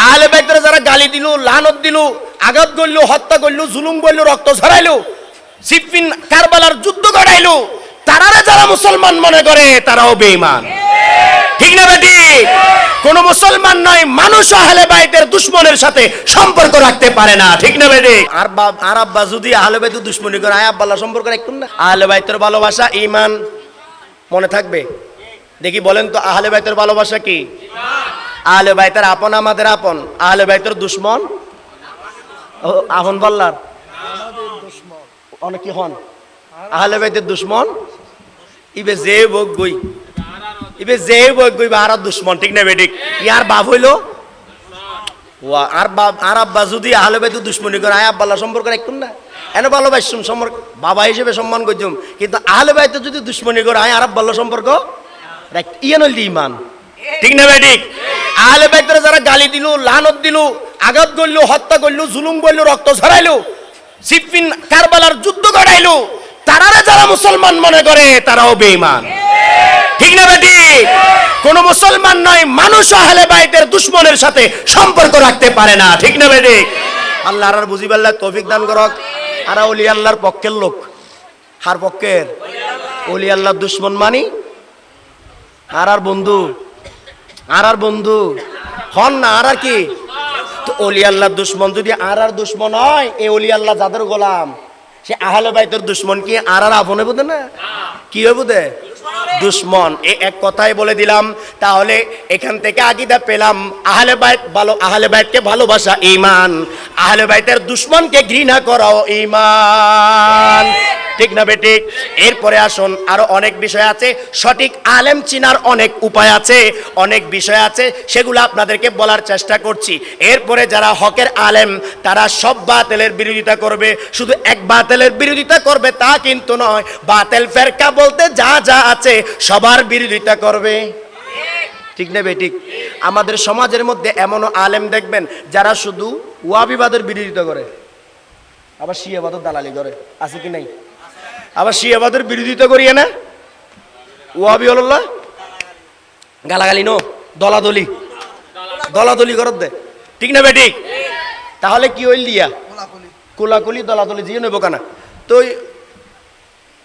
আহলে বাইতের যারা গালি দিল, লানত দিল, আঘাত করল, হত্যা করল, জুলুম করল, রক্ত ঝরাইলো, সিফিন কারবালার যুদ্ধ করাইলো, তারারে যারা মুসলমান মনে করে তারাও বেঈমান। ঠিক না বেটি? কোন মুসলমান নয় মানুষ আহলে বাইতের দুশমনের সাথে সম্পর্ক রাখতে পারে না। ঠিক না বেটি? আর আব্বা যদি আহলে বাইতের দুশমনি করে আয় আব্বা সম্পর্ক রাখুন না। আহলে বাইতের ভালোবাসা ঈমান মনে থাকবে। দেখি বলেন তো আহলে বাইতের ভালোবাসা কি? আহলে বাইতের আপন আমাদের আপন, আহলে বাইতের দুশমন আপন বললার অনেক কি হন আহলে বাইতের দুশমন ইবে যে বক গই, ইবে যে বক গই আর দুশমন। ঠিক না বেটি? ইয়ার বাপ হইলো ওয়া আর বাপ আর আব্বা যদি আহলে বাইতের দুশমনি করে আয় আব্বা সম্পর্ক রাখুন না। এনে ভালোবাসুম সম্পর্ক বাবা হিসেবে সম্মান করছুম, কিন্তু আহলে বাইতের যদি দুশমনি করে আয় আর আব্বা সম্পর্ক রাখ ইয়ান হইল ঈমান। ঠিক না বেটি? আহলে বাইতের যারা গালি দিল, লানত দিল, আঘাত করল, হত্যা করল, জুলুম করল, রক্ত ঝরাইলো, সিফিন কারবালার যুদ্ধ করাইলো, তারারে যারা মুসলমান মনে করে তারাও বেঈমান। ঠিক না বেটি? কোন মুসলমান নয় মানুষ আহলে বাইতের দুশমনের সাথে সম্পর্ক রাখতে পারে না। ঠিক না বেটি? আল্লাহ আর বুঝিবাল্লাহ তৌফিক দান করক। আর ওলি আল্লাহর পক্ষের লোক, হার পক্ষের ওলি আল্লাহর দুশমন মানি আর বন্ধু, আর বন্ধু হন না। আর কি তো ওলি আল্লাহর দুশমন যদি আর দুশমন হয়, এই ওলি আল্লাহ যাদের গোলাম সে আহলে বাইতের দুশমন কি আর আপনে বোধে না? কি হবে বোধে? দুশমন। এই এক কথাই বলে দিলাম। তাহলে এখান থেকে আকীদা পেলাম আহলে বাইত ভালো, আহলে বাইতকে ভালোবাসা ঈমান, আহলে বাইতের দুশমনকে ঘৃণা করাও ঈমান। ঠিক না বেটি? এরপরে আসুন, আরো অনেক বিষয় আছে, সঠিক আলেম চিনার অনেক উপায় আছে, অনেক বিষয় আছে, সেগুলো আপনাদেরকে বলার চেষ্টা করছি। এরপরে যারা হকের আলেম তারা সব বাতিলের বিরোধিতা করবে, শুধু এক বাতিলের বিরোধিতা করবে তা কিন্তু নয়, বাতিল ফেরকা বলতে যা যা আছে সবার বিরোধিতা করবে। ঠিক না বেটি? আমাদের সমাজের মধ্যে এমনও আলেম দেখবেন যারা শুধু ওয়াহাবিবাদের বিরোধিতা করে, আবার শিয়াবাদের দালালি করে। আছে কি নাই? আবার শিয়াবাদের বিরোধিতা করিয়ে না ওয়াহাবি হল্লা গালাগালি নো দলাদলি দলাদলি করত দে। ঠিক না বেটি? তাহলে কি হইল দিয়া কোলাকুলি দলাদলি দিয়ে নেব কেনা? তো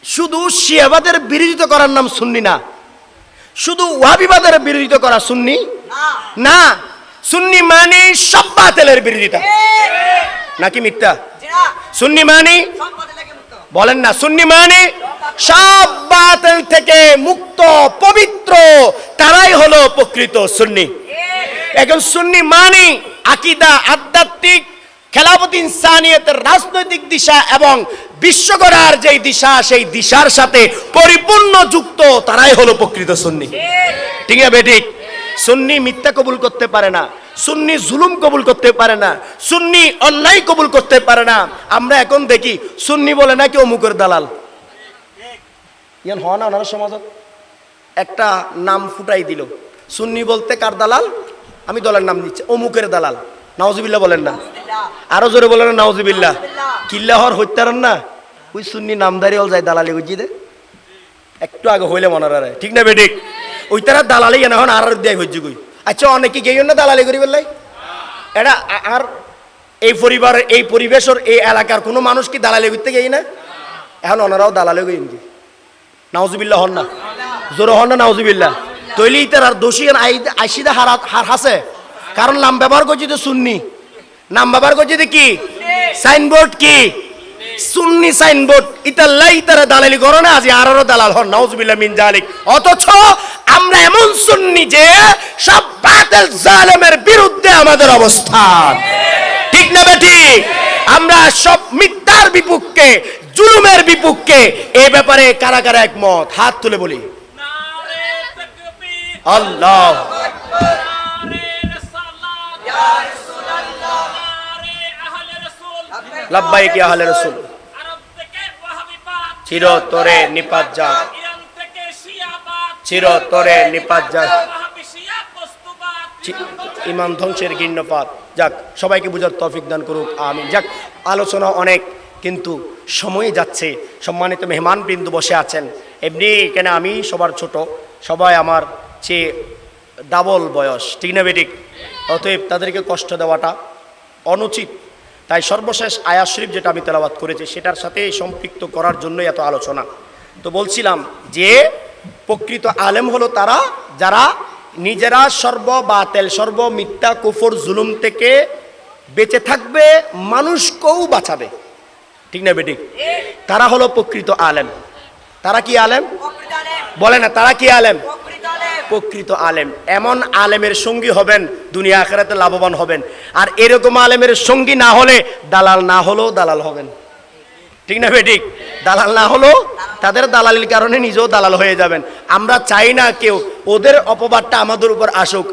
শুধু শিয়াবাদের বিরোধিতা করার নাম সুন্নি না, শুধু ওয়াহাবিবাদের বিরোধিতা করা সুন্নি না। সুন্নি মানে সব বাতিলের বিরোধিতা, নাকি মিথ্যা? সুন্নি মানে বলেন না, সুন্নি মানে সব বাতিল থেকে মুক্ত পবিত্র, তারাই হলো প্রকৃত সুন্নি। এখন সুন্নি মানে আকীদা, আধ্যাত্মিক, খেলাফত ইনসানিয়তের রাজনৈতিক দিশা এবং বিশ্ব গড়ার যেই দিশা, সেই দিশার সাথে পরিপূর্ণ যুক্ত, তারাই হলো প্রকৃত সুন্নি। ঠিক আছে বেঠিক? সুন্নি মিথ্যা কবুল করতে পারে না, সুন্নি জুলুম কবুল করতে পারে না, সুন্নি অন্যায় কবুল করতে পারে না। আমরা এখন দেখি সুন্নি বলে নাকি অমুকের দালাল। ইয়ান হয় না ওনার সমাজত? একটা নাম ফুটাই দিল, সুন্নি বলতে কার দালাল? আমি দলের নাম দিচ্ছি, অমুকের দালাল। নাউজুবিল্লাহ বলেন না? আরো জোরে বলেন না নাউজুবিল্লাহ। কিল্লাহর হত্যারন না ওই সুন্নি নামদারি হল যায় দালালি বুঝি দে একটু আগে হইলে মনে রায়। ঠিক না বেঠিক? ওই তারা দালালি এখন আর দেয় হচ্ছে কই। আচ্ছা অনেকে গেই না দালালি করি বললাই এটা। আর এই পরিবারের, এই পরিবেশের, এই এলাকার কোনো মানুষ কি দালালি করতে গেই না? এখন ওনারাও দালালি করি কি? নাউজুবিল্লাহ হন না? জোর হন না নাউজুবিল্লাহ? তৈলি তার আর দোষী আইসিদা হার হাসে, কারণ নাম ব্যবহার করছি তো সুন্নি, নাম ব্যবহার করছি তো কি সাইনবোর্ড, কি সুন্নি সাইনবোর্ড। ইতাল্লাই তারা দালালি করো না, আজ আরো দালাল হন। নাউজুবিল্লাহ মিন জালিক। অথচ আমরা এমন সুন্নি যে সব বাতিল জালেমের বিরুদ্ধে আমাদের অবস্থান। ঠিক না বেঠিক? আমরা সব মিথ্যার বিপক্ষে, জুলুমের বিপক্ষে। এই ব্যাপারে কারা কারা একমত? হাত তুলে বলি। আল্লাহ লাব্বাইক ইয়া আহলে রাসূল। চিরতরে নিপাত যাক, চিরতরে নিপাত যাক, ইমান ধ্বংসের ঘৃণ্যপাত যাক। সবাইকে বুঝার তৌফিক দান করুক, আমিন। যাক, আলোচনা অনেক, কিন্তু সময় যাচ্ছে। সম্মানিত মেহমান বৃন্দ বসে আছেন, এমনি কেন আমি সবার ছোট, সবাই আমার চেয়ে ডাবল বয়স। ঠিক না বেঠিক? অতএব তাদেরকে কষ্ট দেওয়াটা অনুচিত। তাই সর্বশেষ আয়াত শরীফ যেটা আমি তেলাওয়াত করেছি সেটার সাথে সম্পৃক্ত করার জন্যই এত আলোচনা। তো বলছিলাম যে প্রকৃত আলেম হলো তারা যারা নিজেরা সর্ব বাতেল, সর্ব মিথ্যা, কুফর, জুলুম থেকে বেঁচে থাকবে, মানুষকেও বাঁচাবে। ঠিক না বেঠিক? তারা হলো প্রকৃত আলেম। তারা কি আলেম? বলে না, তারা কি আলেম? প্রকৃত আলেম। এমন আলেমের সঙ্গী হবেন, দুনিয়া আখিরাতে লাভবান হবেন। আর এরকম আলেমের সঙ্গী না হলে, দালাল না হলেও দালাল হবেন। ঠিক না বেঠিক? দালাল না হলেও তাদের দালালির কারণে নিজেও দালাল হয়ে যাবেন। আমরা চাই না কেউ ওদের অপবাদটা আমাদের উপর আসুক।